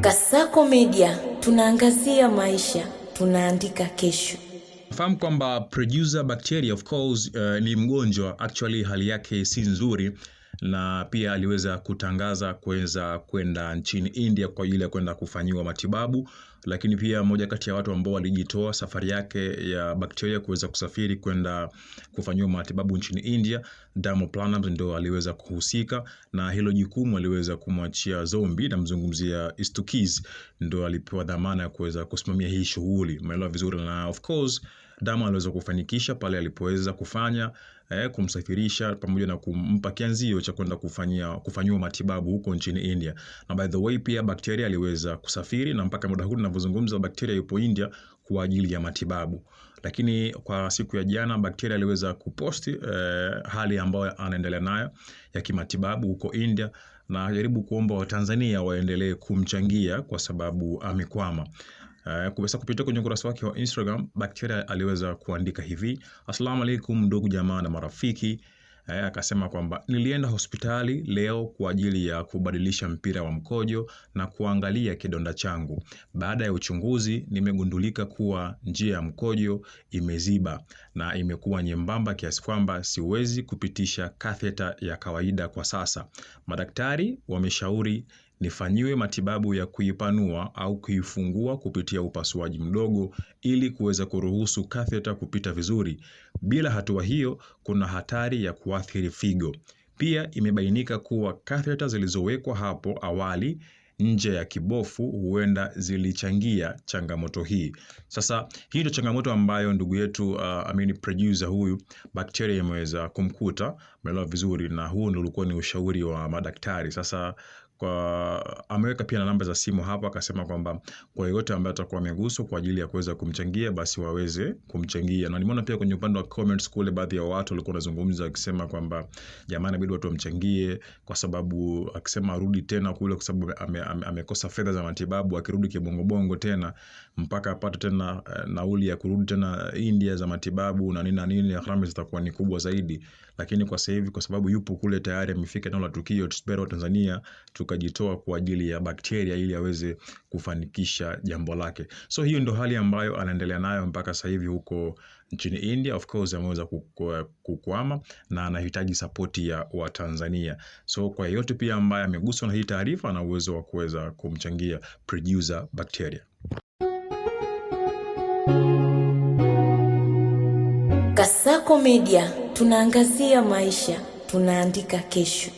Kasako Media, tunaangazia maisha, tunaandika kesho. Fahamu kwamba Producer Bacteria of course ni mgonjwa, actually hali yake si nzuri, na pia aliweza kutangaza kuweza kwenda nchini India kwa ajili ya kwenda kufanyiwa matibabu. Lakini pia moja kati ya watu ambao walijitoa safari yake ya Bacteria kuweza kusafiri kwenda kufanyiwa matibabu nchini India, Diamond Platnumz ndio aliweza kuhusika na hilo jukumu. Aliweza kumwachia Zombi, na mzungumzia Stukiz, ndio alipewa dhamana ya kuweza kusimamia hii shughuli. Umeelewa vizuri? Na of course Diamond aliweza kufanikisha pale alipoweza kufanya kumsafirisha pamoja na kumpa kianzio cha kwenda kufanyiwa matibabu huko nchini India. Na by the way pia Bacteria aliweza kusafiri, na mpaka muda huu ninavyozungumza Bacteria yupo India kwa ajili ya matibabu. Lakini kwa siku ya jana Bacteria aliweza kuposti hali ambayo anaendelea nayo ya kimatibabu huko India, na jaribu kuomba Watanzania waendelee kumchangia kwa sababu amekwama. Kupitia kwenye ukurasa wake wa Instagram, Bacteria aliweza kuandika hivi: Assalamu alaikum ndugu jamaa na marafiki. Akasema kwamba nilienda hospitali leo kwa ajili ya kubadilisha mpira wa mkojo na kuangalia kidonda changu. Baada ya uchunguzi nimegundulika kuwa njia ya mkojo imeziba na imekuwa nyembamba kiasi kwamba siwezi kupitisha katheta ya kawaida kwa sasa. Madaktari wameshauri nifanyiwe matibabu ya kuipanua au kuifungua kupitia upasuaji mdogo ili kuweza kuruhusu katheta kupita vizuri. Bila hatua hiyo kuna hatari ya kuathiri figo. Pia imebainika kuwa katheta zilizowekwa hapo awali nje ya kibofu huenda zilichangia changamoto hii. Sasa hii ndio changamoto ambayo ndugu yetu producer huyu Bacteria imeweza kumkuta. Umeelewa vizuri? Na huu ndio ulikuwa ni ushauri wa madaktari. Sasa ameweka pia na namba za simu hapa, akasema kwamba kwa yote ambaye atakuwa ameguswa kwa ajili ya kuweza kumchangia basi waweze kumchangia. Na nimeona pia kwenye upande wa comments kule baadhi ya watu walikuwa wanazungumza akisema kwamba jamani inabidi watu wamchangie, kwa sababu akisema arudi tena kule kwa sababu amekosa fedha za matibabu, akirudi kibongobongo tena mpaka apate tena nauli ya kurudi tena India za matibabu na nini, gharama zitakuwa ni kubwa zaidi. Lakini kwa sasa hivi kwa sababu yupo kule tayari amefika eneo la tukio, tusipero Tanzania tukajitoa kwa ajili ya Bacteria ili aweze kufanikisha jambo lake. So hiyo ndo hali ambayo anaendelea nayo mpaka sasa hivi huko nchini India. Of course ameweza kukwama na anahitaji sapoti ya Watanzania. So kwa yote pia ambaye ameguswa na hii taarifa ana uwezo wa kuweza kumchangia Producer Bacteria. Kasako Media, tunaangazia maisha, tunaandika kesho.